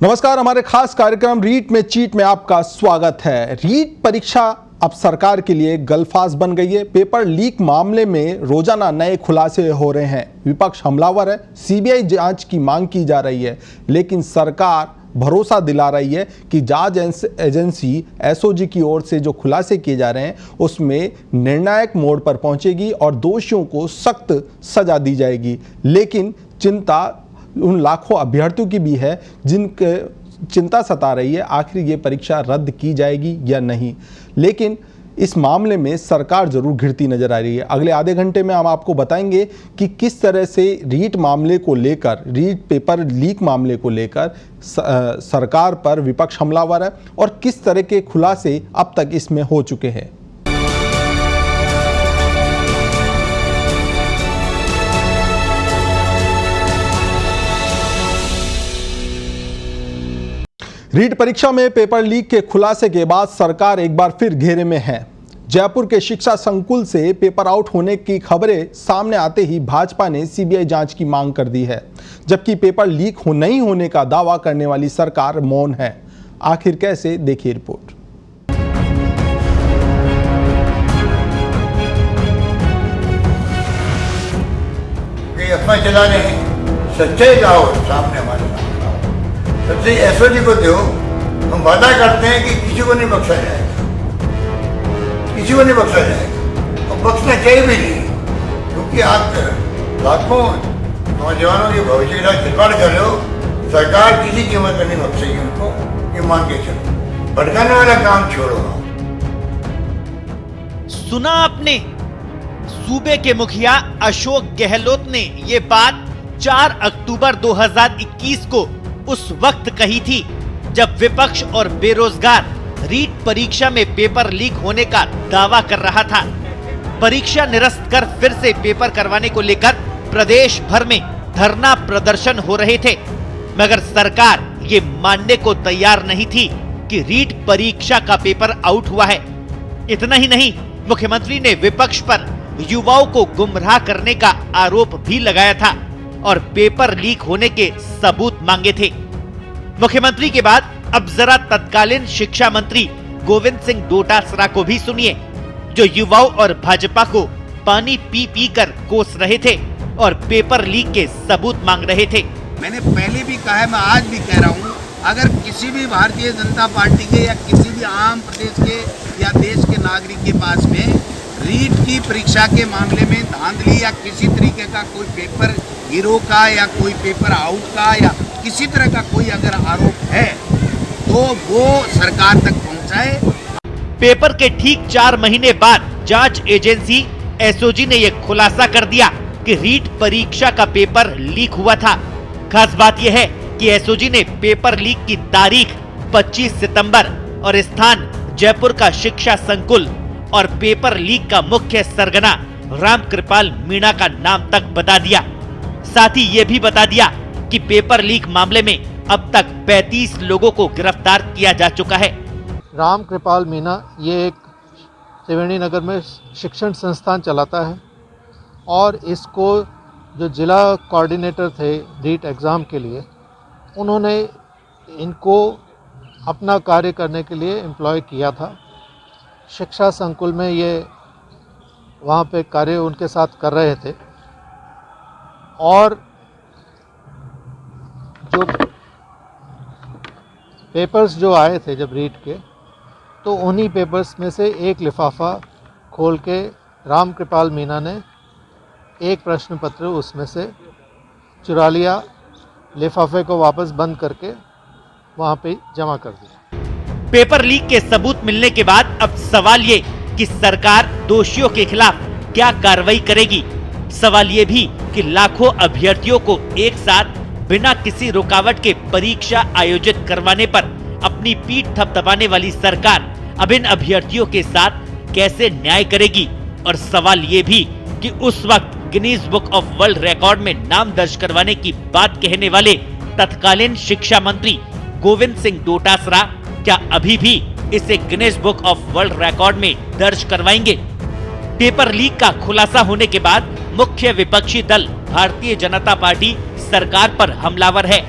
नमस्कार, हमारे खास कार्यक्रम रीट में चीट में आपका स्वागत है। रीट परीक्षा अब सरकार के लिए गलफास बन गई है। पेपर लीक मामले में रोजाना नए खुलासे हो रहे हैं। विपक्ष हमलावर है, सीबीआई जांच की मांग की जा रही है, लेकिन सरकार भरोसा दिला रही है कि जांच एजेंसी एसओजी की ओर से जो खुलासे किए जा रहे हैं उसमें निर्णायक मोड़ पर पहुंचेगी और दोषियों को सख्त सजा दी जाएगी। लेकिन चिंता उन लाखों अभ्यर्थियों की भी है जिनके चिंता सता रही है आखिर ये परीक्षा रद्द की जाएगी या नहीं। लेकिन इस मामले में सरकार जरूर घिरती नजर आ रही है। अगले आधे घंटे में हम आपको बताएंगे कि किस तरह से रीट मामले को लेकर, रीट पेपर लीक मामले को लेकर सरकार पर विपक्ष हमलावर है और किस तरह के खुलासे अब तक इसमें हो चुके हैं। रीट परीक्षा में पेपर लीक के खुलासे के बाद सरकार एक बार फिर घेरे में है। जयपुर के शिक्षा संकुल से पेपर आउट होने की खबरें सामने आते ही भाजपा ने सीबीआई जांच की मांग कर दी है, जबकि पेपर लीक नहीं होने का दावा करने वाली सरकार मौन है। आखिर कैसे, देखिए रिपोर्ट। चला रहे सच्चाई लाओ सामने, हमारे सबसे एसओजी को दो। हम वादा करते हैं कि किसी को नहीं बख्शा जाएगा, किसी को नहीं बख्शा जाएगा और बख्शना चाहिए भी नहीं, क्योंकि आप लाखों नौजवानों के भविष्य के साथ खिलवाड़ कर रहे हो। सरकार किसी कीमत पर नहीं बख्शेगी उनको, ये मान के चलो। भटकाने वाला काम छोड़ो। सुना आपने, सूबे के मुखिया अशोक गहलोत ने ये बात 4 अक्टूबर 2021 को उस वक्त कही थी जब विपक्ष और बेरोजगार रीट परीक्षा में पेपर लीक होने का दावा कर रहा था। परीक्षा निरस्त कर फिर से पेपर करवाने को लेकर प्रदेश भर में धरना प्रदर्शन हो रहे थे, मगर सरकार ये मानने को तैयार नहीं थी कि रीट परीक्षा का पेपर आउट हुआ है। इतना ही नहीं, मुख्यमंत्री ने विपक्ष पर युवाओं को गुमराह करने का आरोप भी लगाया था और पेपर लीक होने के सबूत मांगे थे। मुख्यमंत्री के बाद अब जरा तत्कालीन शिक्षा मंत्री गोविंद सिंह डोटासरा को भी सुनिए, जो युवाओं और भाजपा को पानी पी पी कर कोस रहे थे और पेपर लीक के सबूत मांग रहे थे। मैंने पहले भी कहा है, मैं आज भी कह रहा हूँ, अगर किसी भी भारतीय जनता पार्टी के या किसी भी आम प्रदेश के या देश के नागरिक के पास में रीट की परीक्षा के मामले में धांधली या किसी तरीके का कोई पेपर गिरो का या कोई पेपर आउट का या किसी तरह का कोई अगर आरोप है तो वो सरकार तक पहुंचाए। पेपर के ठीक 4 महीने बाद जांच एजेंसी एसओजी ने यह खुलासा कर दिया कि रीट परीक्षा का पेपर लीक हुआ था। खास बात यह है कि एसओजी ने पेपर लीक की तारीख 25 सितंबर और स्थान जयपुर का शिक्षा संकुल और पेपर लीक का मुख्य सरगना रामकृपाल मीणा का नाम तक बता दिया। साथ ही ये भी बता दिया कि पेपर लीक मामले में अब तक 35 लोगों को गिरफ्तार किया जा चुका है। रामकृपाल मीणा ये एक त्रिवेणी नगर में शिक्षण संस्थान चलाता है और इसको जो जिला कोऑर्डिनेटर थे रीट एग्ज़ाम के लिए, उन्होंने इनको अपना कार्य करने के लिए एम्प्लॉय किया था। शिक्षा संकुल में ये वहाँ पे कार्य उनके साथ कर रहे थे और जो पेपर्स जो आए थे जब रीट के, तो उन्हीं पेपर्स में से एक लिफाफा खोल के रामकृपाल मीणा ने एक प्रश्न पत्र उसमें से चुरा लिया, लिफाफे को वापस बंद करके वहाँ पे जमा कर दिया। पेपर लीक के सबूत मिलने के बाद अब सवाल ये कि सरकार दोषियों के खिलाफ क्या कार्रवाई करेगी। सवाल ये भी कि लाखों अभ्यर्थियों को एक साथ बिना किसी रुकावट के परीक्षा आयोजित करवाने पर अपनी पीठ थपथपाने वाली सरकार अब इन अभ्यर्थियों के साथ कैसे न्याय करेगी। और सवाल ये भी कि उस वक्त Guinness book of world record में नाम दर्ज करवाने की बात कहने वाले तत्कालीन शिक्षा मंत्री गोविंद सिंह डोटासरा क्या अभी भी इसे Guinness book of world record में दर्ज करवाएंगे। पेपर लीक का खुलासा होने के बाद मुख्य विपक्षी दल भारतीय जनता पार्टी सरकार पर हमलावर है।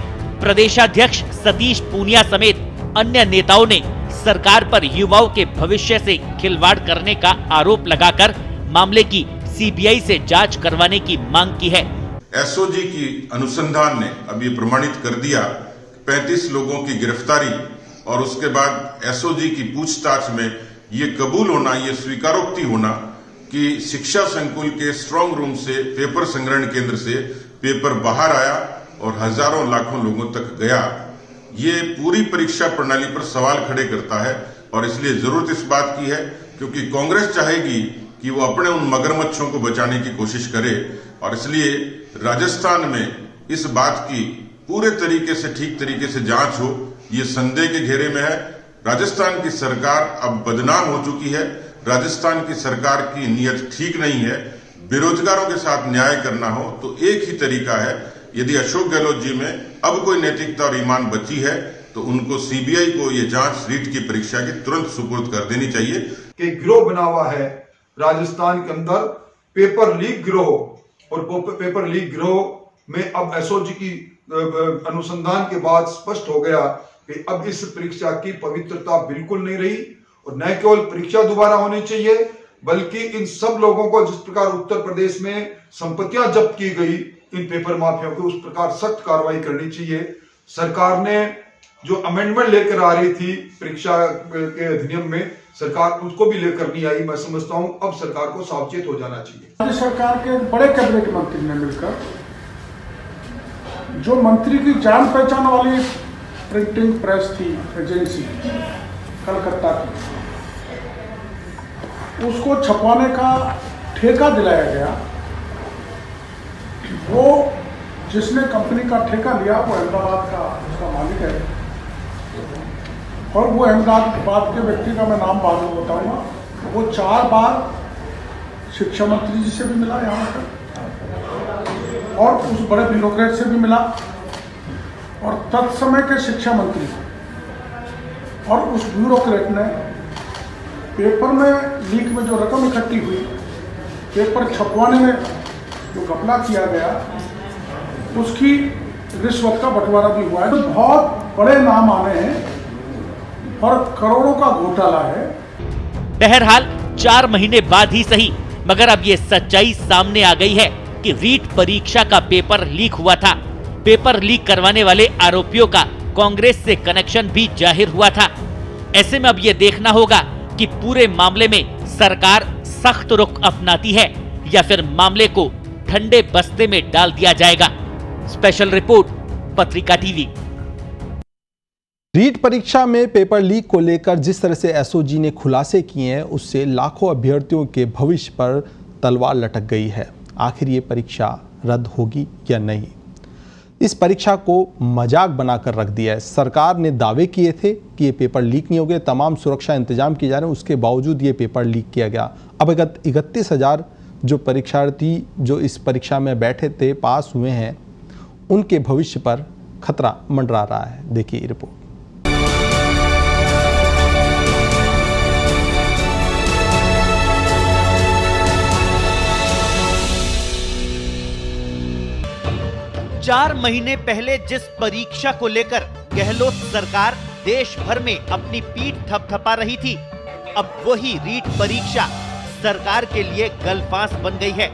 प्रदेशाध्यक्ष सतीश पूनिया समेत अन्य नेताओं ने सरकार पर युवाओं के भविष्य से खिलवाड़ करने का आरोप लगाकर मामले की सीबीआई से जांच करवाने की मांग की है। एसओजी की अनुसंधान ने अब ये प्रमाणित कर दिया 35 लोगों की गिरफ्तारी और उसके बाद एसओजी की पूछताछ में ये कबूल होना, ये स्वीकारोक्ति होना कि शिक्षा संकुल के स्ट्रांग रूम से पेपर संग्रहण केंद्र से पेपर बाहर आया और हजारों लाखों लोगों तक गया, ये पूरी परीक्षा प्रणाली पर सवाल खड़े करता है। और इसलिए जरूरत इस बात की है क्योंकि कांग्रेस चाहेगी कि वो अपने उन मगरमच्छों को बचाने की कोशिश करे और इसलिए राजस्थान में इस बात की पूरे तरीके से ठीक तरीके से जांच हो, ये संदेह के घेरे में है। राजस्थान की सरकार अब बदनाम हो चुकी है। राजस्थान की सरकार की नीयत ठीक नहीं है। बेरोजगारों के साथ न्याय करना हो तो एक ही तरीका है, यदि अशोक गहलोत जी में अब कोई नैतिकता और ईमान बची है तो उनको सीबीआई को ये जांच रीट की परीक्षा की तुरंत सुपुर्द कर देनी चाहिए। कि गिरोह बना हुआ है राजस्थान के अंदर पेपर लीक गिरोह, और पेपर लीक गिरोह में अब एसओजी की अनुसंधान के बाद स्पष्ट हो गया कि अब इस परीक्षा की पवित्रता बिल्कुल नहीं रही और न केवल परीक्षा दोबारा होनी चाहिए बल्कि इन सब लोगों को जिस प्रकार उत्तर प्रदेश में संपत्तियां जब्त की गई इन पेपर माफियाओं की, उस प्रकार सख्त कार्रवाई करनी चाहिए। सरकार ने जो अमेंडमेंट लेकर आ रही थी परीक्षा के अधिनियम में, सरकार उसको भी लेकर नहीं आई। मैं समझता हूं अब सरकार को सावचेत हो जाना चाहिए। राज्य सरकार के बड़े कैबिनेट मंत्री ने मिलकर जो मंत्री की जान पहचान वाली प्रिंटिंग प्रेस थी एजेंसी कलकत्ता की, उसको छपवाने का ठेका दिलाया गया। वो जिसने कंपनी का ठेका लिया वो अहमदाबाद का उसका मालिक है और वो अहमदाबाद के व्यक्ति का मैं नाम बाद में बताऊंगा। वो 4 बार शिक्षा मंत्री जी से भी मिला यहाँ पर और उस बड़े ब्यूरोक्रेट से भी मिला और तत्समय के शिक्षा मंत्री और उस ब्यूरोक्रेट ने पेपर में लीक में जो रकम इकट्ठी हुई, पेपर छपवाने में जो घपला किया गया, उसकी रिश्वत का बंटवारा भी हुआ है। तो बहुत बड़े नाम आने हैं और करोड़ों का घोटाला है। बहरहाल 4 महीने बाद ही सही मगर अब ये सच्चाई सामने आ गई है कि रीट परीक्षा का पेपर लीक हुआ था। पेपर लीक करवाने वाले आरोपियों का कांग्रेस से कनेक्शन भी जाहिर हुआ था। ऐसे में अब ये देखना होगा कि पूरे मामले में सरकार सख्त रुख अपनाती है या फिर मामले को ठंडे बस्ते में डाल दिया जाएगा। स्पेशल रिपोर्ट, पत्रिका टीवी। रीट परीक्षा में पेपर लीक को लेकर जिस तरह से एसओजी ने खुलासे किए हैं, उससे लाखों अभ्यर्थियों के भविष्य पर तलवार लटक गई है। आखिर ये परीक्षा रद्द होगी या नहीं, इस परीक्षा को मजाक बनाकर रख दिया है। सरकार ने दावे किए थे कि ये पेपर लीक नहीं हो गए, तमाम सुरक्षा इंतजाम किए जा रहे हैं, उसके बावजूद ये पेपर लीक किया गया। अब 31,000 जो परीक्षार्थी जो इस परीक्षा में बैठे थे, पास हुए हैं, उनके भविष्य पर खतरा मंडरा रहा है। देखिए रिपोर्ट। चार महीने पहले जिस परीक्षा को लेकर गहलोत सरकार देश भर में अपनी पीठ थपथपा रही थी, अब वही रीट परीक्षा सरकार के लिए गलफांस बन गई है।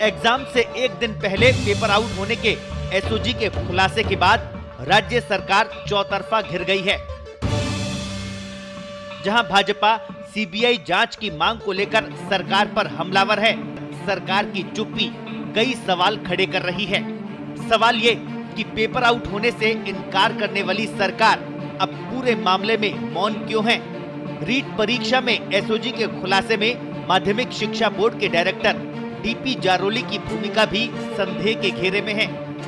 एग्जाम से एक दिन पहले पेपर आउट होने के एसओजी के खुलासे के बाद राज्य सरकार चौतरफा घिर गई है। जहां भाजपा सीबीआई जांच की मांग को लेकर सरकार पर हमलावर है, सरकार की चुप्पी कई सवाल खड़े कर रही है। सवाल ये कि पेपर आउट होने से इनकार करने वाली सरकार अब पूरे मामले में मौन क्यों है। रीट परीक्षा में एसओजी के खुलासे में माध्यमिक शिक्षा बोर्ड के डायरेक्टर डीपी जारोली की भूमिका भी संदेह के घेरे में है,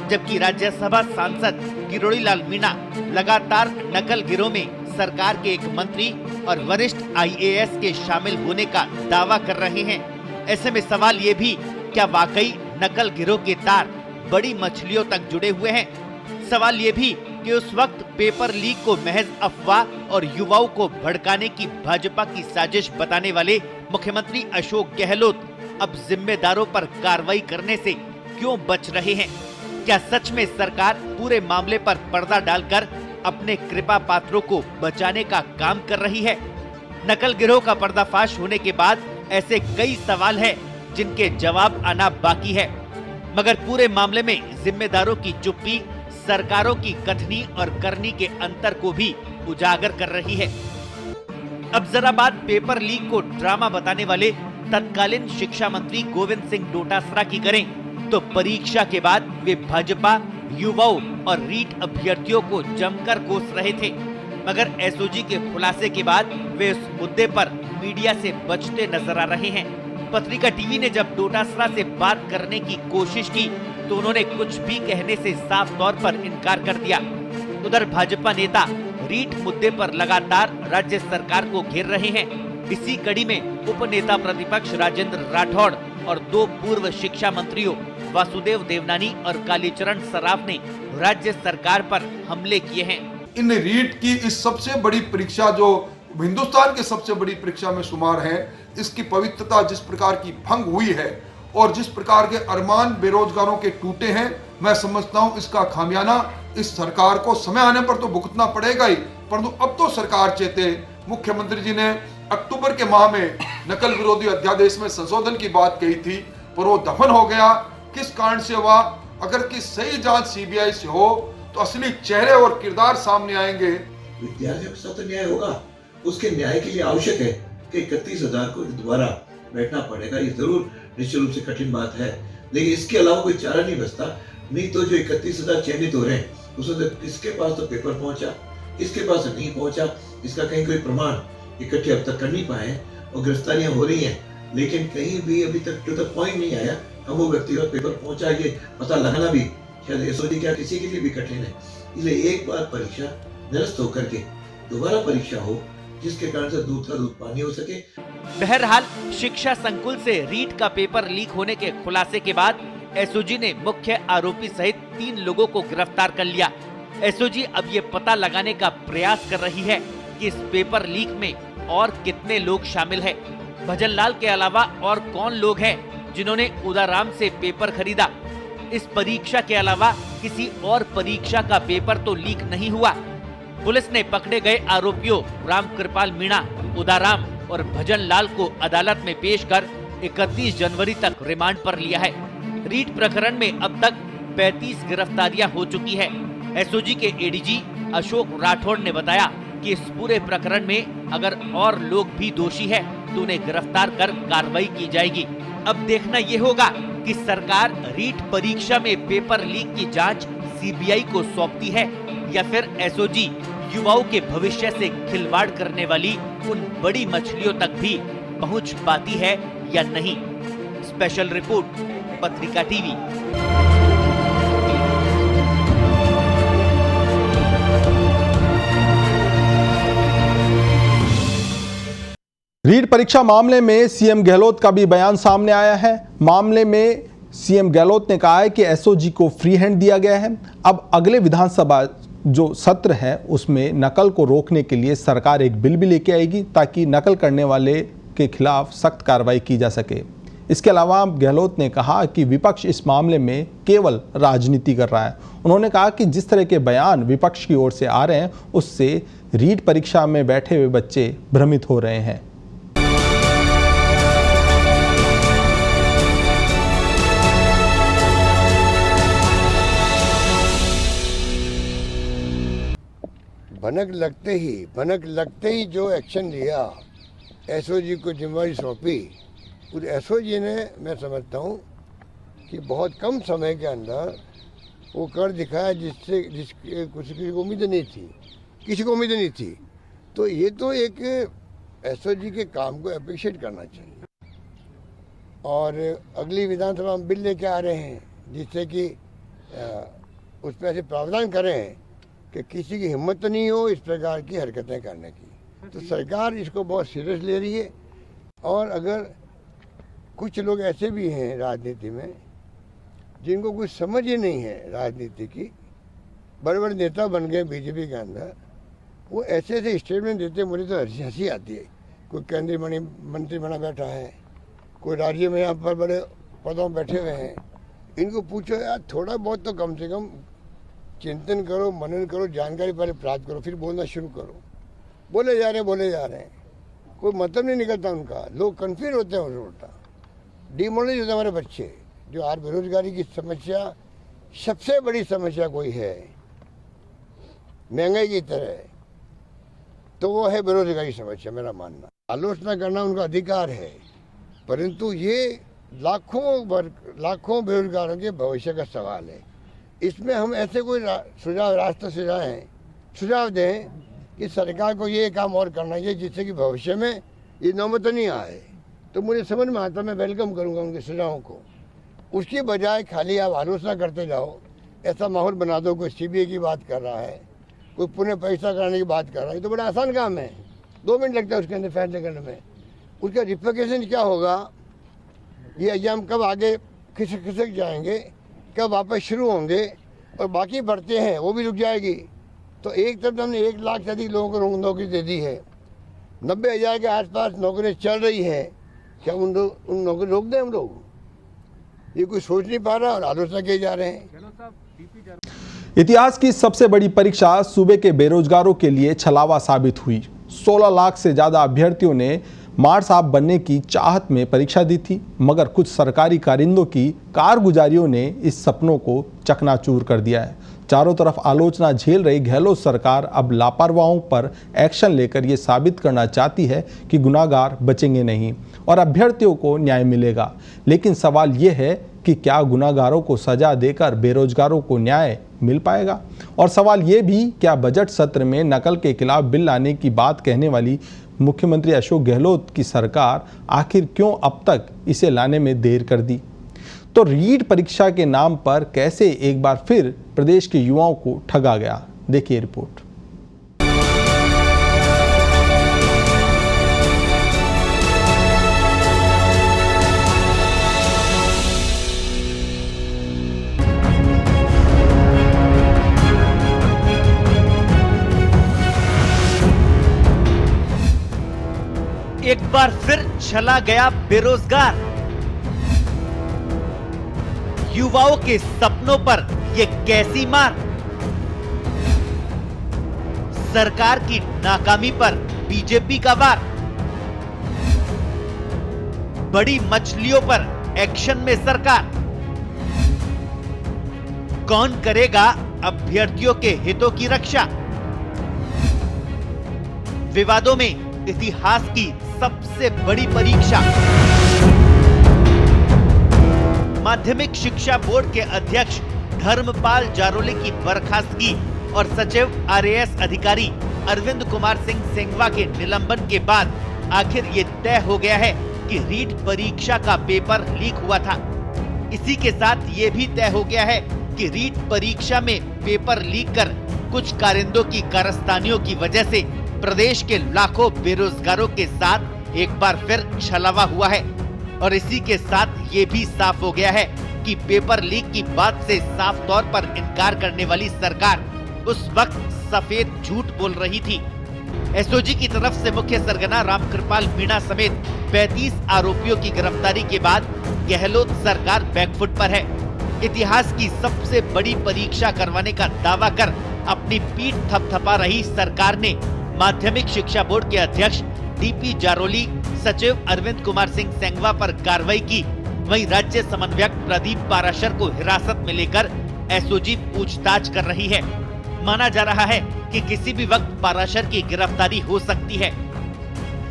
जबकि राज्यसभा सांसद किरोड़ीलाल मीणा लगातार नकल गिरोह में सरकार के एक मंत्री और वरिष्ठ आईएएस के शामिल होने का दावा कर रहे हैं। ऐसे में सवाल ये भी, क्या वाकई नकल गिरोह के तार बड़ी मछलियों तक जुड़े हुए हैं। सवाल ये भी कि उस वक्त पेपर लीक को महज अफवाह और युवाओं को भड़काने की भाजपा की साजिश बताने वाले मुख्यमंत्री अशोक गहलोत अब जिम्मेदारों पर कार्रवाई करने से क्यों बच रहे हैं। क्या सच में सरकार पूरे मामले पर पर्दा डालकर अपने कृपा पात्रों को बचाने का काम कर रही है? नकल गिरोह का पर्दाफाश होने के बाद ऐसे कई सवाल हैं जिनके जवाब आना बाकी है, मगर पूरे मामले में जिम्मेदारों की चुप्पी सरकारों की कथनी और करनी के अंतर को भी उजागर कर रही है। अब जरा बात पेपर लीक को ड्रामा बताने वाले तत्कालीन शिक्षा मंत्री गोविंद सिंह डोटासरा की करें तो परीक्षा के बाद वे भाजपा, युवाओं और रीट अभ्यर्थियों को जमकर कोस रहे थे, मगर एसओजी के खुलासे के बाद वे उस मुद्दे पर मीडिया से बचते नजर आ रहे हैं। पत्रिका टीवी ने जब डोटासरा से बात करने की कोशिश की तो उन्होंने कुछ भी कहने से साफ तौर पर इनकार कर दिया। उधर भाजपा नेता रीट मुद्दे पर लगातार राज्य सरकार को घेर रहे हैं। इसी कड़ी में उप नेता प्रतिपक्ष राजेंद्र राठौड़ और दो पूर्व शिक्षा मंत्रियों वासुदेव देवनानी और कालीचरण सराफ ने राज्य सरकार पर हमले किए हैं। इन रीट की इस सबसे बड़ी परीक्षा जो हिंदुस्तान की सबसे बड़ी परीक्षा में शुमार है, इसकी पवित्रता जिस प्रकार की भंग हुई है और जिस प्रकार के अरमान बेरोजगारों के टूटे हैं, मैं समझता हूं इसका खामियाना इस सरकार को समय आने पर तो भुगतना पड़ेगा ही, परंतु अब तो सरकार चेते। मुख्यमंत्री जी ने अक्टूबर के माह में नकल विरोधी अध्यादेश में संशोधन की बात कही थी, पर वो दफन हो गया। किस कारण से हुआ? अगर की सही जांच सीबीआई से हो तो असली चेहरे और किरदार सामने आएंगे। विद्यार्थियों के साथ न्याय होगा, उसके न्याय के लिए आवश्यक है कि 31,000 को दोबारा बैठना पड़ेगा। ये जरूर निश्चित रूप से कठिन बात है, लेकिन इसके अलावा कोई चारा नहीं बचता। नहीं तो जो 31,000 चयनित हो रहे हैं उसमें तो किसके पास तो पेपर पहुंचा, किसके पास नहीं पहुंचा, इसका कहीं कोई प्रमाण इकट्ठे अब तक कर नहीं पाए और गिरफ्तारियां हो रही हैं, लेकिन कहीं भी अभी तक जो तक पॉइंट नहीं आया हम वो व्यक्तिगत पेपर पहुंचा, ये पता लगाना भी शायद एसओजी क्या किसी के लिए भी कठिन है। इसलिए एक बार परीक्षा निरस्त होकर के दोबारा परीक्षा हो, जिसके कारण से दूध का दूध पानी हो सके। बहरहाल शिक्षा संकुल से रीट का पेपर लीक होने के खुलासे के बाद एसओजी ने मुख्य आरोपी सहित 3 लोगों को गिरफ्तार कर लिया। एसओजी अब ये पता लगाने का प्रयास कर रही है कि इस पेपर लीक में और कितने लोग शामिल हैं। भजन लाल के अलावा और कौन लोग हैं जिन्होंने उदाराम से पेपर खरीदा? इस परीक्षा के अलावा किसी और परीक्षा का पेपर तो लीक नहीं हुआ। पुलिस ने पकड़े गए आरोपियों रामकृपाल मीणा, उदाराम और भजन लाल को अदालत में पेश कर 31 जनवरी तक रिमांड पर लिया है। रीट प्रकरण में अब तक 35 गिरफ्तारियां हो चुकी है। एसओजी के एडीजी अशोक राठौड़ ने बताया कि इस पूरे प्रकरण में अगर और लोग भी दोषी है तो उन्हें गिरफ्तार कर कार्रवाई की जाएगी। अब देखना ये होगा कि सरकार रीट परीक्षा में पेपर लीक की जांच सीबीआई को सौंपती है या फिर एसओजी युवाओं के भविष्य से खिलवाड़ करने वाली उन बड़ी मछलियों तक भी पहुंच पाती है या नहीं। स्पेशल रिपोर्ट, पत्रिका टीवी। रीट परीक्षा मामले में सीएम गहलोत का भी बयान सामने आया है। मामले में सीएम गहलोत ने कहा है कि एसओजी को फ्री हैंड दिया गया है। अब अगले विधानसभा जो सत्र है उसमें नकल को रोकने के लिए सरकार एक बिल भी लेके आएगी ताकि नकल करने वाले के खिलाफ सख्त कार्रवाई की जा सके। इसके अलावा गहलोत ने कहा कि विपक्ष इस मामले में केवल राजनीति कर रहा है। उन्होंने कहा कि जिस तरह के बयान विपक्ष की ओर से आ रहे हैं उससे रीट परीक्षा में बैठे हुए बच्चे भ्रमित हो रहे हैं। भनक लगते ही जो एक्शन लिया, एसओजी को जिम्मेवारी सौंपी, उस एसओजी ने, मैं समझता हूँ कि बहुत कम समय के अंदर वो कर दिखाया जिससे किसी को उम्मीद नहीं थी। तो ये तो एक एसओजी के काम को अप्रिशिएट करना चाहिए। और अगली विधानसभा में बिल लेके आ रहे हैं जिससे कि उस पर ऐसे प्रावधान करें कि किसी की हिम्मत नहीं हो इस प्रकार की हरकतें करने की। तो सरकार इसको बहुत सीरियस ले रही है। और अगर कुछ लोग ऐसे भी हैं राजनीति में जिनको कुछ समझ ही नहीं है राजनीति की, बड़े बड़े नेता बन गए बीजेपी के अंदर, वो ऐसे ऐसे स्टेटमेंट देते, मुझे तो हंसी आती है। कोई केंद्रीय मंत्री बना बैठा है, कोई राज्य में यहाँ पर बड़े पदों में बैठे हुए हैं, इनको पूछो यार, थोड़ा बहुत तो कम से कम चिंतन करो, मनन करो, जानकारी पहले प्राप्त करो, फिर बोलना शुरू करो। बोले जा रहे हैं, कोई मतलब नहीं निकलता उनका। लोग कन्फ्यूज होते हैं उल्टा, डिमोरलाइज होते हैं हमारे बच्चे। जो आज बेरोजगारी की समस्या सबसे बड़ी समस्या कोई है महंगाई की तरह, तो वो है बेरोजगारी समस्या। मेरा मानना, आलोचना करना उनका अधिकार है, परंतु ये लाखों बेरोजगारों के भविष्य का सवाल है। इसमें हम ऐसे कोई रास्ता सुझाव दें कि सरकार को ये काम और करना चाहिए जिससे कि भविष्य में ये नौबत नहीं आए, तो मुझे समझ में आता, मैं वेलकम करूंगा उनके सुझावों को। उसकी बजाय खाली आप आलोचना करते जाओ, ऐसा माहौल बना दो। कोई सीबीआई की बात कर रहा है, कोई पुनः परीक्षा कराने की बात कर रहा है, तो बड़ा आसान काम है, 2 मिनट लगता है उसके अंदर फैसले करने में। उसका रिप्लिकेशन क्या होगा, ये एग्जाम कब आगे खिसक जाएंगे, कब वापस शुरू होंगे, और बाकी बढ़ते हैं वो भी रुक जाएगी। तो एक तरफ हमने 1 लाख से अधिक लोगों को नौकरी दे दी है, 90,000 के आसपास नौकरी चल रही है। क्या उन नौकरी रोक दें हम लोग? ये कोई सोच नहीं पा रहा और आलोचना किए जा रहे हैं। इतिहास की सबसे बड़ी परीक्षा सूबे के बेरोजगारों के लिए छलावा साबित हुई। 16 लाख से ज्यादा अभ्यर्थियों ने मार साहब बनने की चाहत में परीक्षा दी थी, मगर कुछ सरकारी कारिंदों की कारगुजारियों ने इस सपनों को चकनाचूर कर दिया है। चारों तरफ आलोचना झेल रही गहलोत सरकार अब लापरवाहों पर एक्शन लेकर ये साबित करना चाहती है कि गुनाहगार बचेंगे नहीं और अभ्यर्थियों को न्याय मिलेगा। लेकिन सवाल ये है कि क्या गुनाहगारों को सजा देकर बेरोजगारों को न्याय मिल पाएगा? और सवाल ये भी, क्या बजट सत्र में नकल के खिलाफ बिल लाने की बात कहने वाली मुख्यमंत्री अशोक गहलोत की सरकार आखिर क्यों अब तक इसे लाने में देर कर दी? तो रीट परीक्षा के नाम पर कैसे एक बार फिर प्रदेश के युवाओं को ठगा गया, देखिए रिपोर्ट। एक बार फिर चला गया बेरोजगार। युवाओं के सपनों पर ये कैसी मार? सरकार की नाकामी पर बीजेपी का वार। बड़ी मछलियों पर एक्शन में सरकार। कौन करेगा अभ्यर्थियों के हितों की रक्षा? विवादों में इतिहास की सबसे बड़ी परीक्षा। माध्यमिक शिक्षा बोर्ड के अध्यक्ष धर्मपाल जारोले की बर्खास्तगी और सचिव आरएएस अधिकारी अरविंद कुमार सिंह सेंगवा के निलंबन के बाद आखिर ये तय हो गया है कि रीट परीक्षा का पेपर लीक हुआ था। इसी के साथ ये भी तय हो गया है कि रीट परीक्षा में पेपर लीक कर कुछ कारिंदों की कारस्तानियों की वजह से प्रदेश के लाखों बेरोजगारों के साथ एक बार फिर छलावा हुआ है। और इसी के साथ ये भी साफ हो गया है कि पेपर लीक की बात से साफ तौर पर इनकार करने वाली सरकार उस वक्त सफेद झूठ बोल रही थी। एसओजी की तरफ से मुख्य सरगना रामकृपाल मीणा समेत 35 आरोपियों की गिरफ्तारी के बाद गहलोत सरकार बैकफुट पर है। इतिहास की सबसे बड़ी परीक्षा करवाने का दावा कर अपनी पीठ थपथपा रही सरकार ने माध्यमिक शिक्षा बोर्ड के अध्यक्ष डीपी जारोली, सचिव अरविंद कुमार सिंह सेंगवा पर कार्रवाई की। वहीं राज्य समन्वयक प्रदीप पाराशर को हिरासत में लेकर एसओजी पूछताछ कर रही है। माना जा रहा है कि किसी भी वक्त पाराशर की गिरफ्तारी हो सकती है।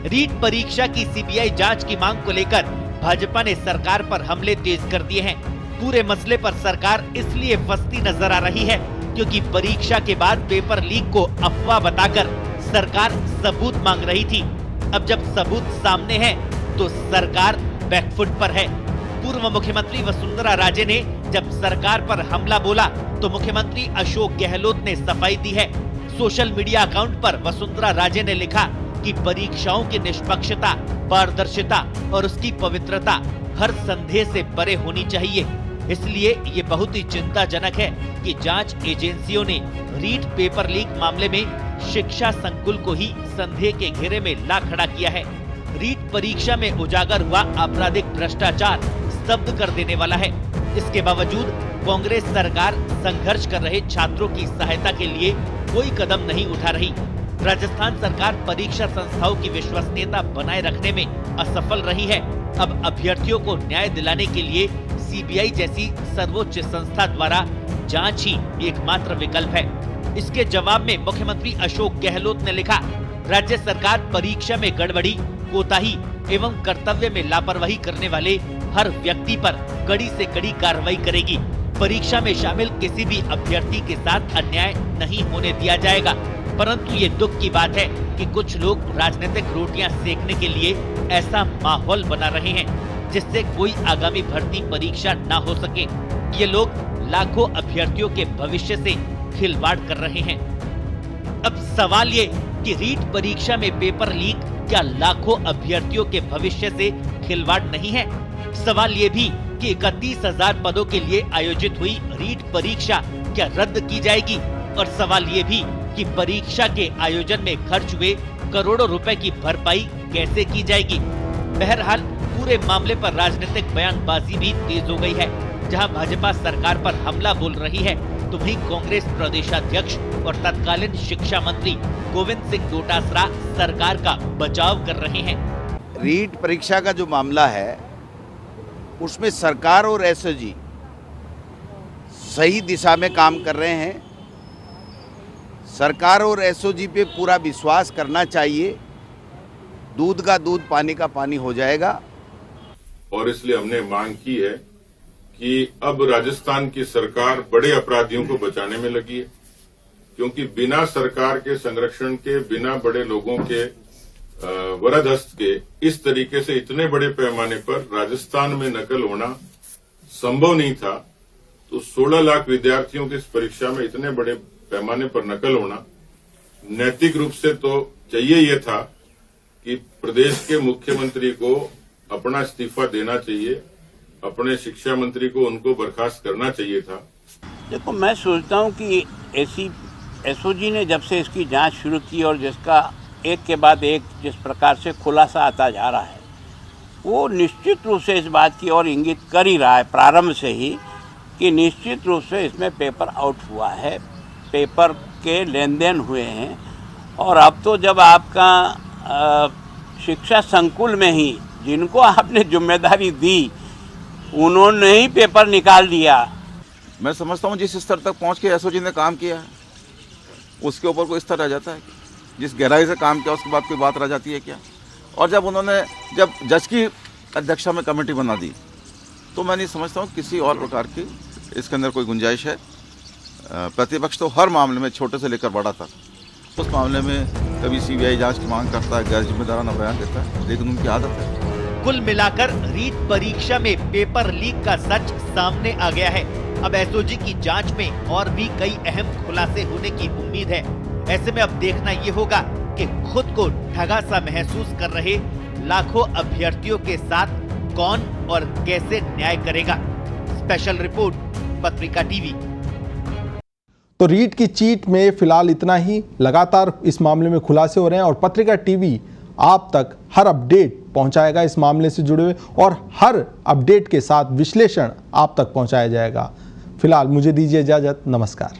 रीट परीक्षा की सीबीआई जांच की मांग को लेकर भाजपा ने सरकार पर हमले तेज कर दिए हैं। पूरे मसले पर सरकार इसलिए फंसती नजर आ रही है क्योंकि परीक्षा के बाद पेपर लीक को अफवाह बताकर सरकार सबूत मांग रही थी। अब जब सबूत सामने है तो सरकार बैकफुट पर है। पूर्व मुख्यमंत्री वसुंधरा राजे ने जब सरकार पर हमला बोला तो मुख्यमंत्री अशोक गहलोत ने सफाई दी है। सोशल मीडिया अकाउंट पर वसुंधरा राजे ने लिखा कि परीक्षाओं की निष्पक्षता, पारदर्शिता और उसकी पवित्रता हर संदेह से परे होनी चाहिए। इसलिए ये बहुत ही चिंताजनक है कि जांच एजेंसियों ने रीट पेपर लीक मामले में शिक्षा संकुल को ही संदेह के घेरे में ला खड़ा किया है। रीट परीक्षा में उजागर हुआ आपराधिक भ्रष्टाचार स्तब्ध कर देने वाला है। इसके बावजूद कांग्रेस सरकार संघर्ष कर रहे छात्रों की सहायता के लिए कोई कदम नहीं उठा रही। राजस्थान सरकार परीक्षा संस्थाओं की विश्वसनीयता बनाए रखने में असफल रही है। अब अभ्यर्थियों को न्याय दिलाने के लिए सीबीआई जैसी सर्वोच्च संस्था द्वारा जांच ही एकमात्र विकल्प है। इसके जवाब में मुख्यमंत्री अशोक गहलोत ने लिखा, राज्य सरकार परीक्षा में गड़बड़ी, कोताही एवं कर्तव्य में लापरवाही करने वाले हर व्यक्ति पर कड़ी से कड़ी कार्रवाई करेगी। परीक्षा में शामिल किसी भी अभ्यर्थी के साथ अन्याय नहीं होने दिया जाएगा। परंतु ये दुख की बात है कि कुछ लोग राजनीतिक रोटियां सेकने के लिए ऐसा माहौल बना रहे हैं जिससे कोई आगामी भर्ती परीक्षा न हो सके। ये लोग लाखों अभ्यर्थियों के भविष्य से खिलवाड़ कर रहे हैं। अब सवाल ये कि रीट परीक्षा में पेपर लीक क्या लाखों अभ्यर्थियों के भविष्य से खिलवाड़ नहीं है? सवाल ये भी कि 31,000 पदों के लिए आयोजित हुई रीट परीक्षा क्या रद्द की जाएगी? और सवाल ये भी कि परीक्षा के आयोजन में खर्च हुए करोड़ों रुपए की भरपाई कैसे की जाएगी? बहरहाल पूरे मामले पर राजनीतिक बयानबाजी भी तेज हो गई है। जहां भाजपा सरकार पर हमला बोल रही है, तो वहीं कांग्रेस प्रदेशाध्यक्ष और तत्कालीन शिक्षा मंत्री गोविंद सिंह डोटासरा सरकार का बचाव कर रहे हैं। रीट परीक्षा का जो मामला है उसमें सरकार और एसओजी सही दिशा में काम कर रहे हैं। सरकार और एसओजी पे पूरा विश्वास करना चाहिए। दूध का दूध, पानी का पानी हो जाएगा। और इसलिए हमने मांग की है कि अब राजस्थान की सरकार बड़े अपराधियों को बचाने में लगी है, क्योंकि बिना सरकार के संरक्षण के, बिना बड़े लोगों के वरद हस्त के इस तरीके से इतने बड़े पैमाने पर राजस्थान में नकल होना संभव नहीं था। तो 16 लाख विद्यार्थियों की इस परीक्षा में इतने बड़े पैमाने पर नकल होना नैतिक रूप से तो चाहिए ये था कि प्रदेश के मुख्यमंत्री को अपना इस्तीफा देना चाहिए, अपने शिक्षा मंत्री को उनको बर्खास्त करना चाहिए था। देखो, मैं सोचता हूं कि एसओजी ने जब से इसकी जांच शुरू की और जिसका एक के बाद एक जिस प्रकार से खुलासा आता जा रहा है, वो निश्चित रूप से इस बात की ओर इंगित कर ही रहा है प्रारंभ से ही कि निश्चित रूप से इसमें पेपर आउट हुआ है, पेपर के लेन देन हुए हैं। और अब तो जब आपका शिक्षा संकुल में ही जिनको आपने जिम्मेदारी दी उन्होंने ही पेपर निकाल दिया। मैं समझता हूँ जिस स्तर तक पहुँच के एसओजी ने काम किया है उसके ऊपर कोई स्तर रह जाता है? जिस गहराई से काम किया उसके बाद कोई बात रह जाती है क्या? और जब जज की अध्यक्षता में कमेटी बना दी तो मैं नहीं समझता हूँ किसी और प्रकार की इसके अंदर कोई गुंजाइश है। प्रतिपक्ष तो हर मामले में छोटे से लेकर बड़ा तक उस मामले में कभी सीबीआई जांच की मांग करता है, गैर जिम्मेदाराना बयान देता है, लेकिन उनकी आदत है। कुल मिलाकर रीट परीक्षा में पेपर लीक का सच सामने आ गया है। अब एसओजी की जांच में और भी कई अहम खुलासे होने की उम्मीद है। ऐसे में अब देखना ये होगा कि खुद को ठगा सा महसूस कर रहे लाखों अभ्यर्थियों के साथ कौन और कैसे न्याय करेगा। स्पेशल रिपोर्ट, पत्रिका टीवी। तो रीट की चीट में फिलहाल इतना ही। लगातार इस मामले में खुलासे हो रहे हैं और पत्रिका टीवी आप तक हर अपडेट पहुंचाएगा इस मामले से जुड़े हुए, और हर अपडेट के साथ विश्लेषण आप तक पहुंचाया जाएगा। फिलहाल मुझे दीजिए इजाजत। नमस्कार।